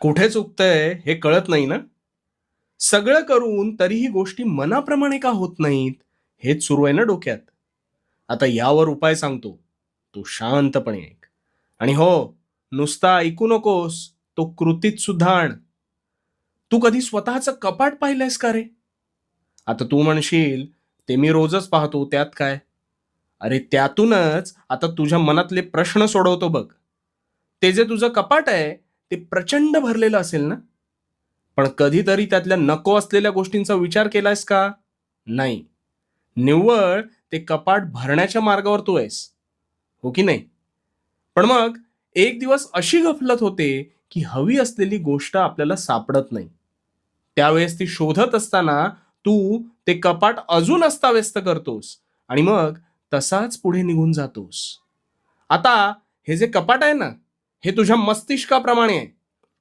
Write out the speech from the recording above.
कुठे चुकतंय हे कळत नाही ना? सगळं करून तरीही गोष्टी मनाप्रमाणे का होत नाहीत? हेच सुरू आहे ना डोक्यात. आता यावर उपाय सांगतो. तू शांतपणे ऐक. आणि हो, नुसता ऐकू नकोस, तो कृतीत सुद्धा आण. तू कधी स्वतःचं कपाट पाहिलंयस का रे? आता तू म्हणशील, ते मी रोजच पाहतो, त्यात काय? अरे त्यातूनच आता तुझ्या मनातले प्रश्न सोडवतो बघ. ते जे तुझं कपाट आहे, ते प्रचंड भरलेलं असेल ना? पण कधीतरी त्यातल्या नको असलेल्या गोष्टींचा विचार केलायस का? नाही. निव्वळ ते कपाट भरण्याच्या मार्गावर तू आहेस. हो की नाही? पण मग एक दिवस अशी गफलत होते, की हवी असलेली गोष्ट आपल्याला सापडत नाही. त्यावेळेस ती शोधत असताना तू ते कपाट अजून अस्ताव्यस्त करतोस आणि मग तसाच पुढे निघून जातोस. आता हे जे कपाट आहे ना, हे तुझ्या मस्तिष्काप्रमाणे आहे.